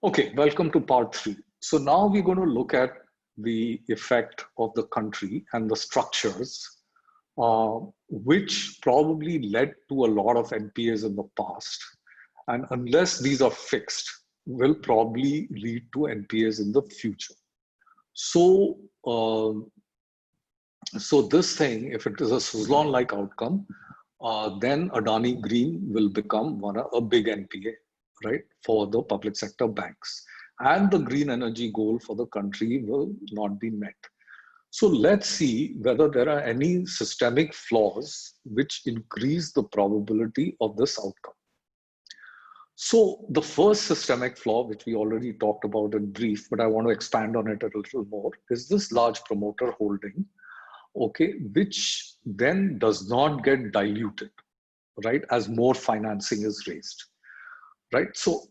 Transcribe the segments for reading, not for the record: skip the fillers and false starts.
Okay, welcome to part 3. So now we're going to look at the effect of the country and the structures which probably led to a lot of NPAs in the past. And unless these are fixed, will probably lead to NPAs in the future. So, so this thing, if it is a Suzlon-like outcome, then Adani Green will become a big NPA, right, for the public sector banks. And the green energy goal for the country will not be met. So let's see whether there are any systemic flaws which increase the probability of this outcome. So the first systemic flaw, which we already talked about in brief, but I want to expand on it a little more, is this large promoter holding, okay, which then does not get diluted, right, as more financing is raised, right? So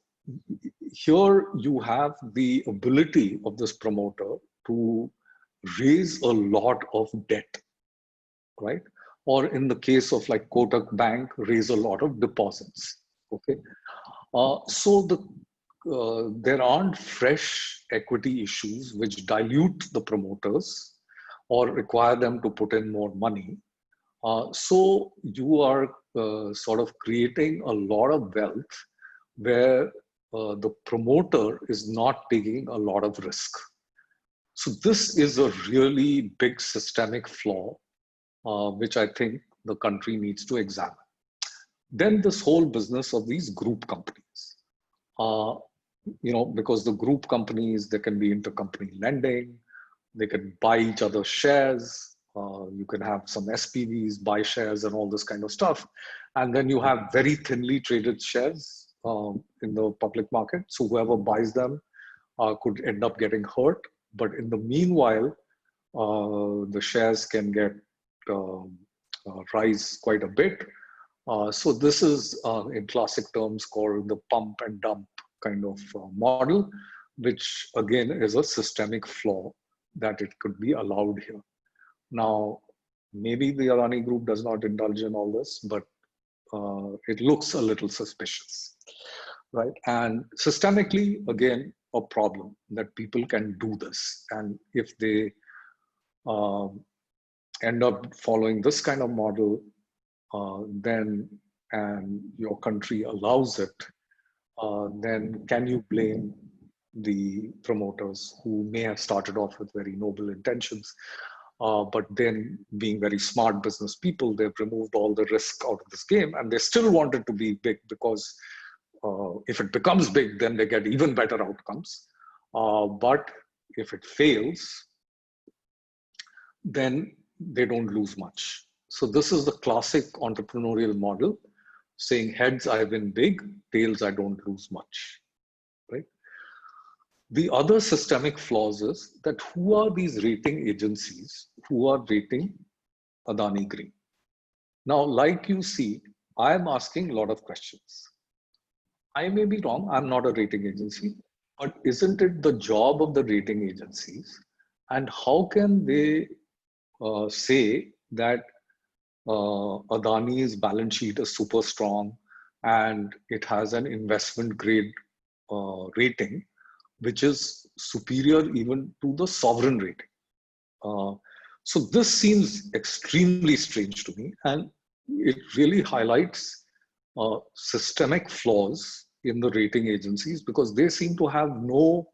here you have the ability of this promoter to raise a lot of debt, right? Or in the case of like Kotak Bank, raise a lot of deposits, okay? So there aren't fresh equity issues which dilute the promoters or require them to put in more money. So you are sort of creating a lot of wealth where the promoter is not taking a lot of risk. So this is a really big systemic flaw, which I think the country needs to examine. Then this whole business of these group companies, because the group companies, there can be intercompany lending, they can buy each other's shares, you can have some SPVs, buy shares and all this kind of stuff. And then you have very thinly traded shares in the public market. So whoever buys them could end up getting hurt. But in the meanwhile, the shares can get rise quite a bit. So this is, in classic terms, called the pump and dump kind of model, which again is a systemic flaw that it could be allowed here. Now, maybe the Adani Group does not indulge in all this, but it looks a little suspicious, right? And systemically, again, a problem that people can do this. And if they end up following this kind of model, then, and your country allows it, then can you blame the promoters who may have started off with very noble intentions, but then being very smart business people, they've removed all the risk out of this game and they still want it to be big because if it becomes big, then they get even better outcomes. But if it fails, then they don't lose much. So this is the classic entrepreneurial model, saying heads I win big, tails I don't lose much, right? The other systemic flaws is that who are these rating agencies who are rating Adani Green? Now, like you see, I'm asking a lot of questions. I may be wrong, I'm not a rating agency, but isn't it the job of the rating agencies? And how can they say that Adani's balance sheet is super strong and it has an investment grade rating, which is superior even to the sovereign rating? So this seems extremely strange to me, and it really highlights systemic flaws in the rating agencies because they seem to have no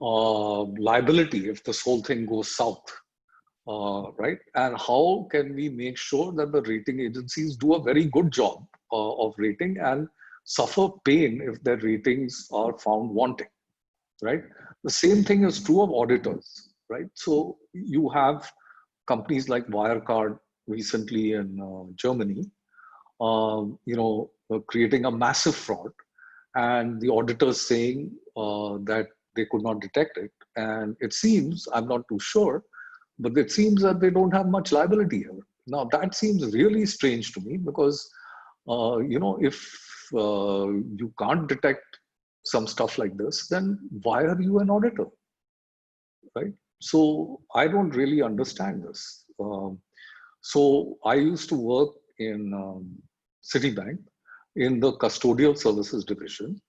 liability if this whole thing goes south. Right? And how can we make sure that the rating agencies do a very good job of rating and suffer pain if their ratings are found wanting, right? The same thing is true of auditors, right? So you have companies like Wirecard recently in Germany, creating a massive fraud, and the auditors saying that they could not detect it. And it seems, I'm not too sure, but it seems that they don't have much liability here. Now that seems really strange to me because, if you can't detect some stuff like this, then why are you an auditor, right? So I don't really understand this. So I used to work in Citibank in the custodial services division,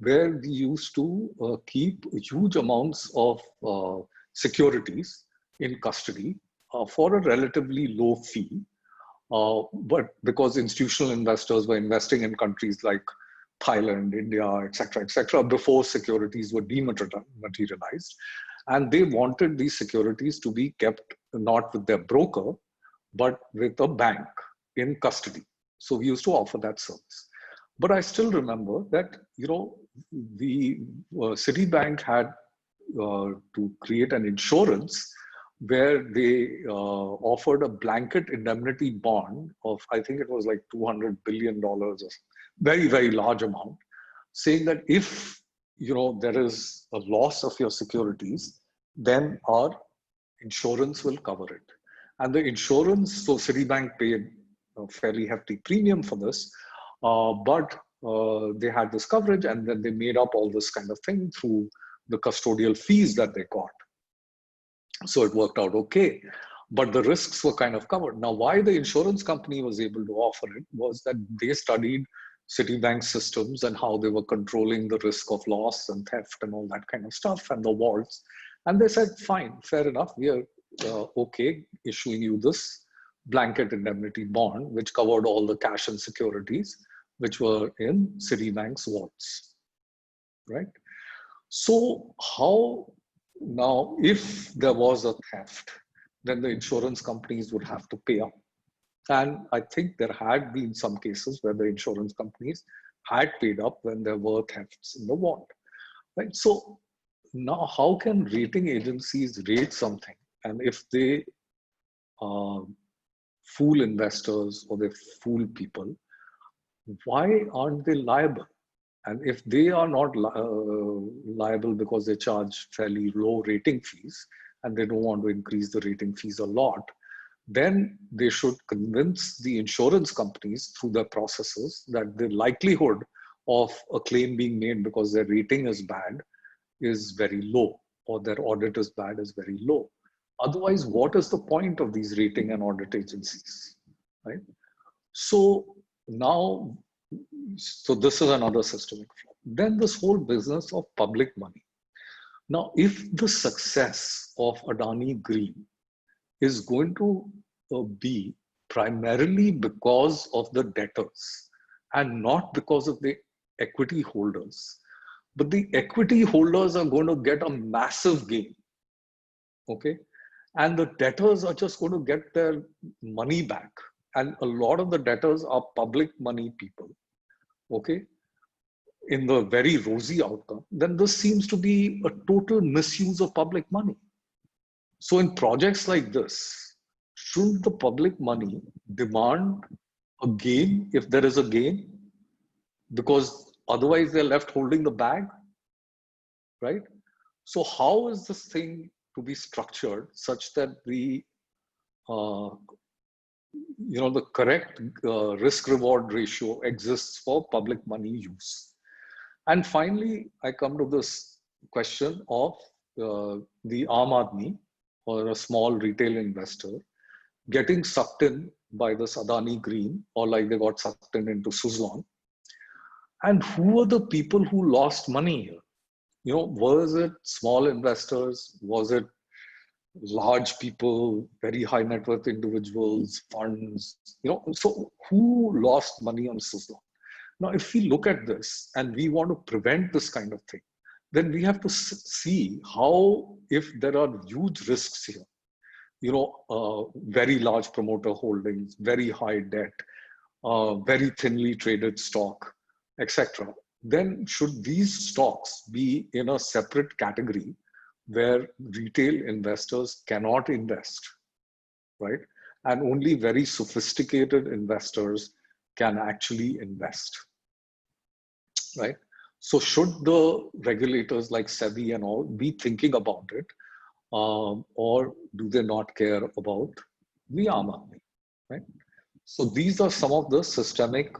where we used to keep huge amounts of securities in custody for a relatively low fee. But because institutional investors were investing in countries like Thailand, India, etc., before securities were dematerialized, and they wanted these securities to be kept not with their broker, but with a bank in custody. So we used to offer that service. But I still remember that, the Citibank had to create an insurance where they offered a blanket indemnity bond of, I think it was like $200 billion, or very, very large amount, saying that if there is a loss of your securities, then our insurance will cover it. And the insurance, so Citibank paid a fairly hefty premium for this, but they had this coverage, and then they made up all this kind of thing through the custodial fees that they got. So it worked out okay, but the risks were kind of covered. Now, why the insurance company was able to offer it was that they studied Citibank systems and how they were controlling the risk of loss and theft and all that kind of stuff, and the vaults. And they said, fine, fair enough, we are okay issuing you this blanket indemnity bond, which covered all the cash and securities which were in Citibank's vaults, right? So how now, if there was a theft, then the insurance companies would have to pay up. And I think there had been some cases where the insurance companies had paid up when there were thefts in the vault, right? So now how can rating agencies rate something? And if they fool investors or they fool people, why aren't they liable? And if they are not liable because they charge fairly low rating fees and they don't want to increase the rating fees a lot, then they should convince the insurance companies through their processes that the likelihood of a claim being made because their rating is bad is very low, or their audit is bad is very low. Otherwise, what is the point of these rating and audit agencies, right? So now, so this is another systemic flaw. Then this whole business of public money. Now, if the success of Adani Green is going to be primarily because of the debtors and not because of the equity holders, but the equity holders are going to get a massive gain, okay? And the debtors are just going to get their money back. And a lot of the debtors are public money people, okay, in the very rosy outcome, then this seems to be a total misuse of public money. So in projects like this, shouldn't the public money demand a gain if there is a gain? Because otherwise they're left holding the bag, right? So how is this thing to be structured such that the the correct risk-reward ratio exists for public money use? And finally, I come to this question of the Aam Aadmi, or a small retail investor, getting sucked in by this Adani Green, or like they got sucked in into Suzlon. And who are the people who lost money here? Was it small investors? Was it large people, very high net worth individuals, funds? So who lost money on Suzlon? Now, if we look at this and we want to prevent this kind of thing, then we have to see how, if there are huge risks here, very large promoter holdings, very high debt, very thinly traded stock, etc., then should these stocks be in a separate category where retail investors cannot invest, right? And only very sophisticated investors can actually invest, right? So should the regulators like SEBI and all be thinking about it, or do they not care about the Aam Aadmi, right? So these are some of the systemic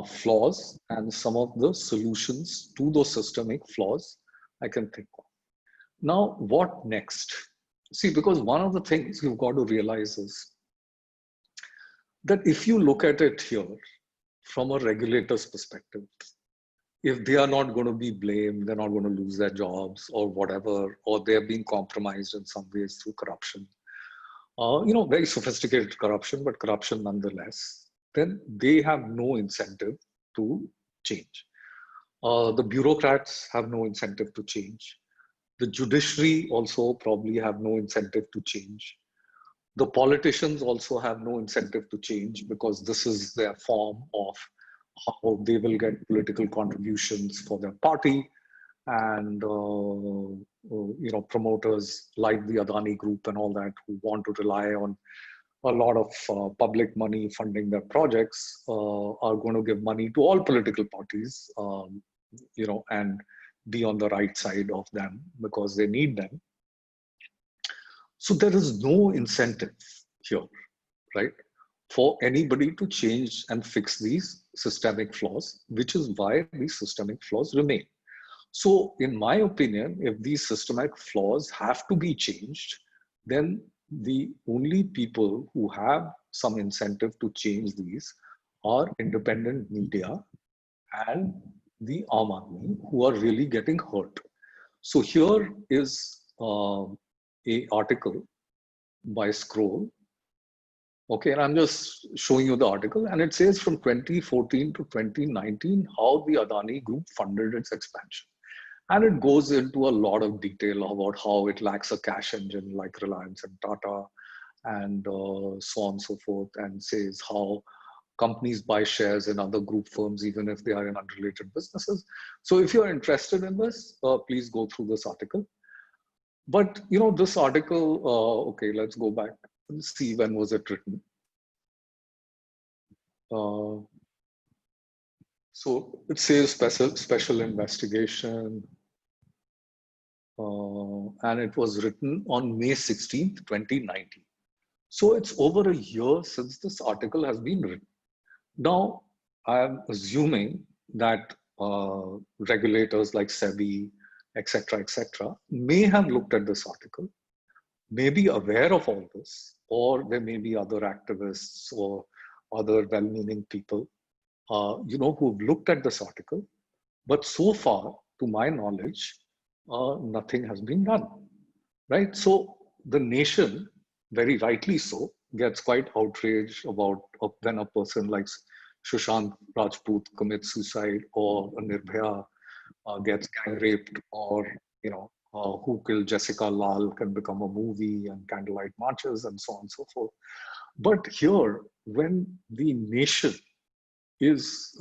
flaws and some of the solutions to those systemic flaws I can think of. Now, what next? See, because one of the things you've got to realize is that if you look at it here from a regulator's perspective, if they are not going to be blamed, they're not going to lose their jobs or whatever, or they're being compromised in some ways through corruption, very sophisticated corruption, but corruption nonetheless, then they have no incentive to change. The bureaucrats have no incentive to change. The judiciary also probably have no incentive to change. The politicians also have no incentive to change because this is their form of how they will get political contributions for their party. And promoters like the Adani Group and all that, who want to rely on a lot of public money funding their projects, are going to give money to all political parties, and be on the right side of them because they need them. So there is no incentive here, right, for anybody to change and fix these systemic flaws, which is why these systemic flaws remain. So in my opinion, if these systemic flaws have to be changed, then the only people who have some incentive to change these are independent media and the Aam Aadmi, who are really getting hurt. So here is a article by Scroll. Okay, and I'm just showing you the article, and it says from 2014 to 2019, how the Adani Group funded its expansion. And it goes into a lot of detail about how it lacks a cash engine like Reliance and Tata, and so on and so forth, and says how companies buy shares in other group firms, even if they are in unrelated businesses. So if you're interested in this, please go through this article. But, this article, okay, let's go back and see when was it written. So it says special investigation, and it was written on May 16th, 2019. So it's over a year since this article has been written. Now, I'm assuming that regulators like SEBI, etc., may have looked at this article, may be aware of all this, or there may be other activists or other well-meaning people, who've looked at this article. But so far, to my knowledge, nothing has been done, right? So the nation, very rightly so, gets quite outraged about when a person like Sushant Rajput commits suicide, or a Nirbhaya gets gang raped, or Who Killed Jessica Lal can become a movie, and candlelight marches and so on and so forth. But here, when the nation is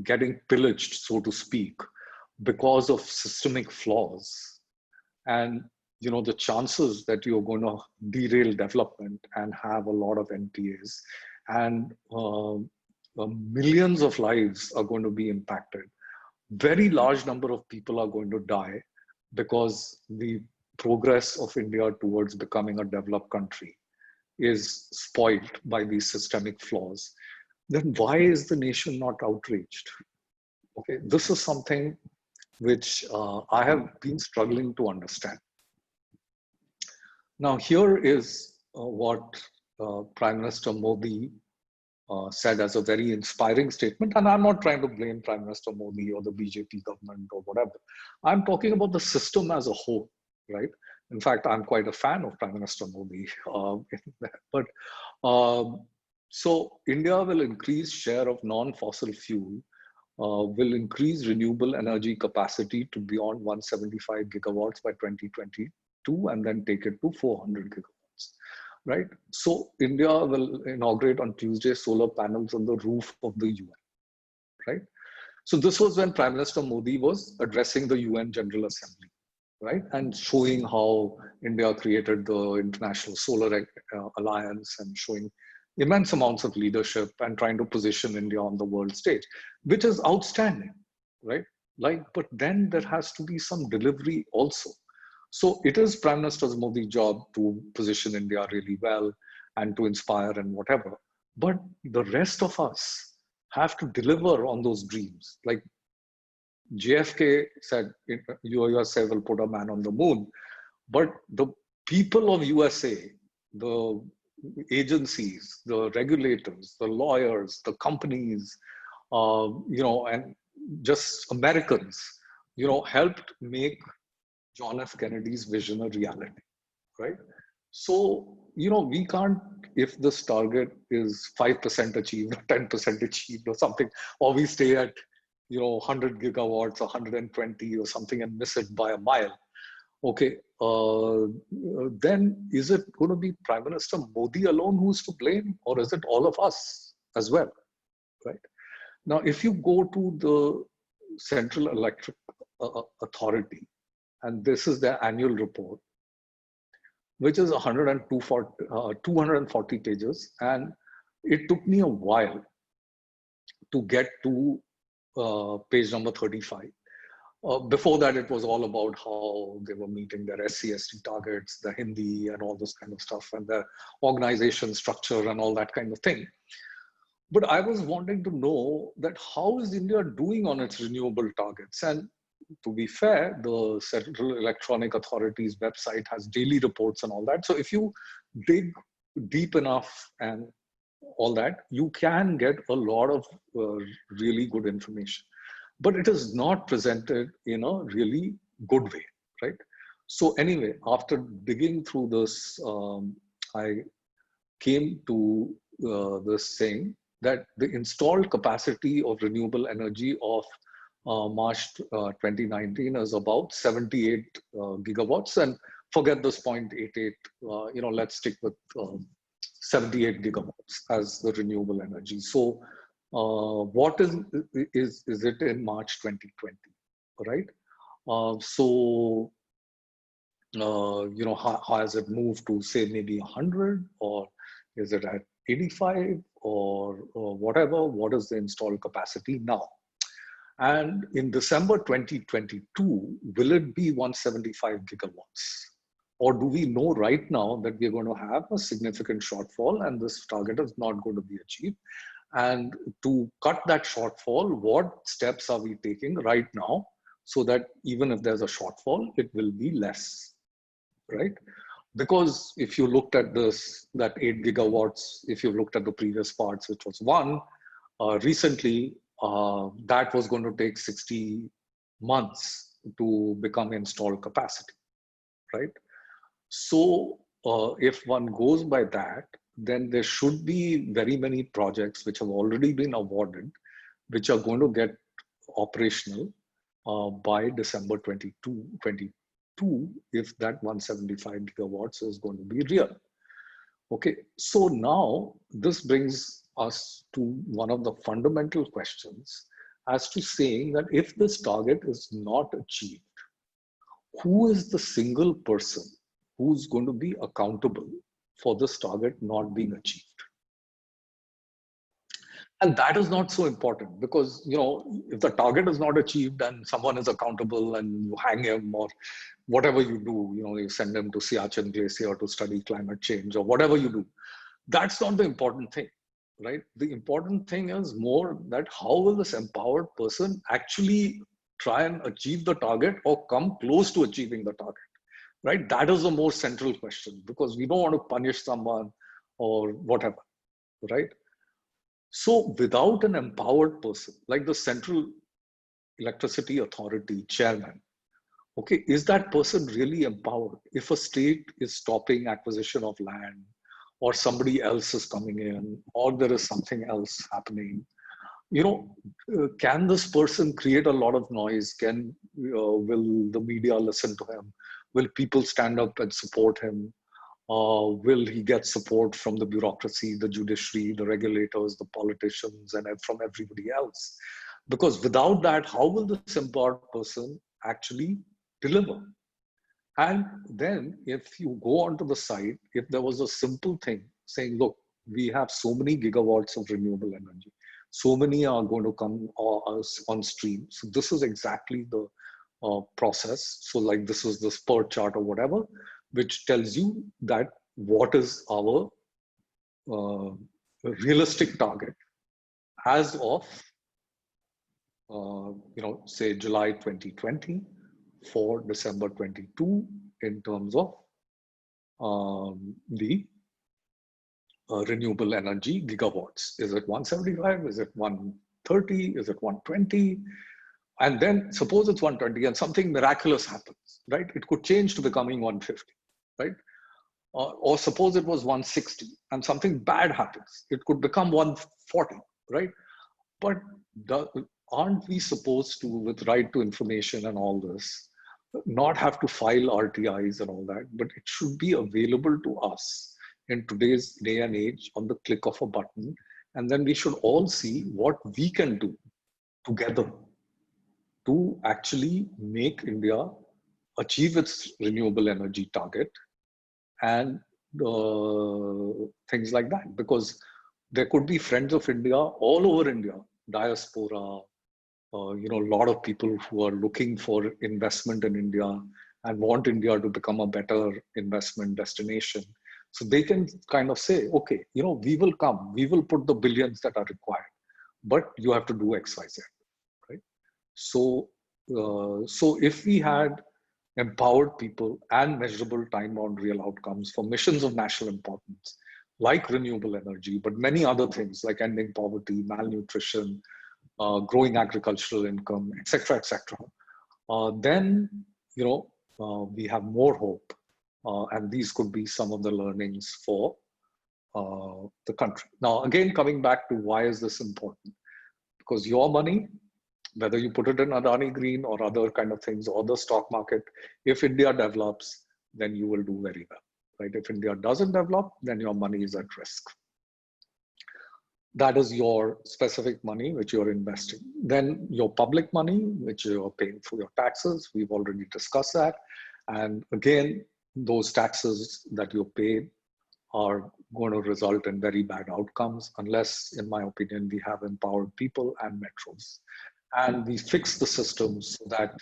getting pillaged, so to speak, because of systemic flaws, and the chances that you're going to derail development and have a lot of NPAs, and millions of lives are going to be impacted. Very large number of people are going to die because the progress of India towards becoming a developed country is spoiled by these systemic flaws. Then why is the nation not outraged? Okay, this is something which I have been struggling to understand. Now, here is what Prime Minister Modi said as a very inspiring statement. And I'm not trying to blame Prime Minister Modi or the BJP government or whatever. I'm talking about the system as a whole, right? In fact, I'm quite a fan of Prime Minister Modi. So India will increase share of non-fossil fuel, will increase renewable energy capacity to beyond 175 gigawatts by 2022, and then take it to 400 gigawatts. Right? So India will inaugurate on Tuesday solar panels on the roof of the UN, right? So this was when Prime Minister Modi was addressing the UN General Assembly, right? And showing how India created the International Solar Alliance, and showing immense amounts of leadership and trying to position India on the world stage, which is outstanding, right? But then there has to be some delivery also. So it is Prime Minister Modi's job to position India really well and to inspire and whatever. But the rest of us have to deliver on those dreams. Like JFK said, USA will put a man on the moon. But the people of USA, the agencies, the regulators, the lawyers, the companies, and just Americans, helped make John F. Kennedy's vision a reality, right? So, we can't, if this target is 5% achieved or 10% achieved or something, or we stay at, 100 gigawatts or 120 or something and miss it by a mile. Okay, then is it going to be Prime Minister Modi alone who's to blame, or is it all of us as well, right? Now, if you go to the Central Electric Authority, and this is their annual report, which is 240 pages, and it took me a while to get to page number 35. Before that, it was all about how they were meeting their SC/ST targets, the Hindi and all this kind of stuff, and the organization structure and all that kind of thing. But I was wanting to know that how is India doing on its renewable targets? And to be fair, the Central Electronic Authority's website has daily reports and all that. So if you dig deep enough and all that, you can get a lot of really good information. But it is not presented in a really good way, right? So anyway, after digging through this, I came to this saying that the installed capacity of renewable energy of March 2019 is about 78 gigawatts, and forget this 0.88. Let's stick with 78 gigawatts as the renewable energy. So, what is it in March 2020, right? How has it moved to say maybe 100, or is it at 85 or whatever? What is the installed capacity now? And in December 2022, will it be 175 gigawatts? Or do we know right now that we're going to have a significant shortfall and this target is not going to be achieved? And to cut that shortfall, what steps are we taking right now so that even if there's a shortfall, it will be less, right? Because if you looked at that 8 gigawatts, if you looked at the previous parts, which was one, recently, that was going to take 60 months to become installed capacity, right? So if one goes by that, then there should be very many projects which have already been awarded, which are going to get operational by December 2022, if that 175 gigawatts is going to be real. Okay, so now this brings us to one of the fundamental questions as to saying that if this target is not achieved, who is the single person who's going to be accountable for this target not being achieved? And that is not so important because, if the target is not achieved and someone is accountable and you hang him or whatever you do, you send him to Siachen Glacier to study climate change or whatever you do, that's not the important thing, right? The important thing is more that how will this empowered person actually try and achieve the target or come close to achieving the target, right? That is the most central question because we don't want to punish someone or whatever, right? So without an empowered person, like the Central Electricity Authority chairman, okay, is that person really empowered? If a state is stopping acquisition of land, or somebody else is coming in, or there is something else happening, can this person create a lot of noise? Will the media listen to him? Will people stand up and support him? Will he get support from the bureaucracy, the judiciary, the regulators, the politicians, and from everybody else? Because without that, how will this empowered person actually deliver? And then if you go onto the site, if there was a simple thing saying, look, we have so many gigawatts of renewable energy, so many are going to come on stream. So this is exactly the process. So like this is the spur chart or whatever, which tells you that what is our realistic target as of, say July 2020 for December 22 in terms of the renewable energy gigawatts. Is it 175? Is it 1 130? Is it 120? And then suppose it's 120 and something miraculous happens, right? It could change to becoming 150, right? Or suppose it was 160 and something bad happens. It could become 140, right? But aren't we supposed to, with right to information and all this, not have to file RTIs and all that, but it should be available to us in today's day and age on the click of a button. And then we should all see what we can do together to actually make India achieve its renewable energy target and things like that. Because there could be friends of India all over India, diaspora, a lot of people who are looking for investment in India and want India to become a better investment destination. So they can kind of say, okay, we will come, we will put the billions that are required, but you have to do X, Y, Z, right? So if we had empowered people and measurable time-bound real outcomes for missions of national importance, like renewable energy, but many other things like ending poverty, malnutrition, growing agricultural income, etc., etc., then we have more hope, and these could be some of the learnings for the country. Now, again, coming back to why is this important? Because your money, whether you put it in Adani Green or other kind of things, or the stock market, if India develops, then you will do very well, right? If India doesn't develop, then your money is at risk. That is your specific money which you're investing. Then your public money, which you're paying for your taxes, we've already discussed that. And again, those taxes that you pay are going to result in very bad outcomes unless, in my opinion, we have empowered people and metros. And we fix the system so that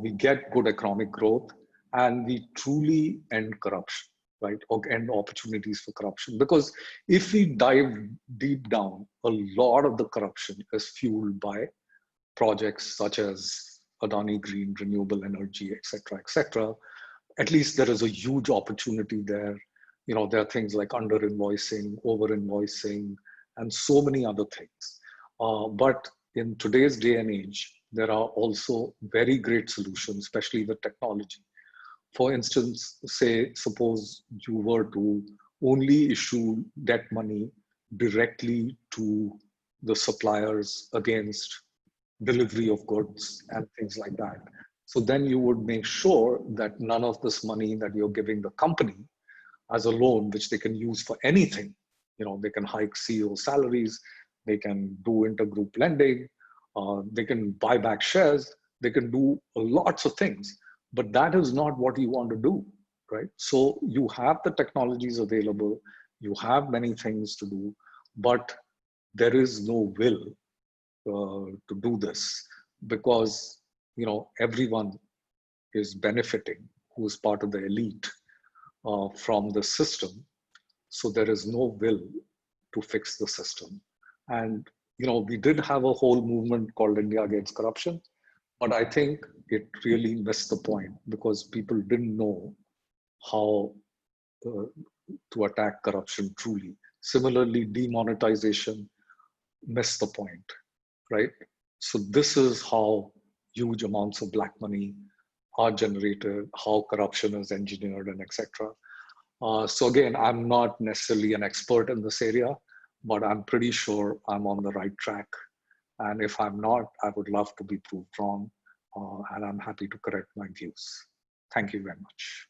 we get good economic growth and we truly end corruption, right? Or end opportunities for corruption. Because if we dive deep down, a lot of the corruption is fueled by projects such as Adani Green, renewable energy, etc., etc. At least there is a huge opportunity there. There are things like under invoicing, over invoicing, and so many other things. But in today's day and age, there are also very great solutions, especially with technology. For instance, suppose you were to only issue debt money directly to the suppliers against delivery of goods and things like that. So then you would make sure that none of this money that you're giving the company as a loan, which they can use for anything, they can hike CEO salaries, they can do intergroup lending, they can buy back shares, they can do lots of things, but that is not what you want to do, right? So you have the technologies available, you have many things to do, but there is no will to do this because, everyone is benefiting who is part of the elite from the system. So there is no will to fix the system. And we did have a whole movement called India Against Corruption, but I think it really missed the point because people didn't know how to attack corruption truly. Similarly, demonetization missed the point, right? So this is how huge amounts of black money are generated, how corruption is engineered, and etc. So again, I'm not necessarily an expert in this area, but I'm pretty sure I'm on the right track. And if I'm not, I would love to be proved wrong, and I'm happy to correct my views. Thank you very much.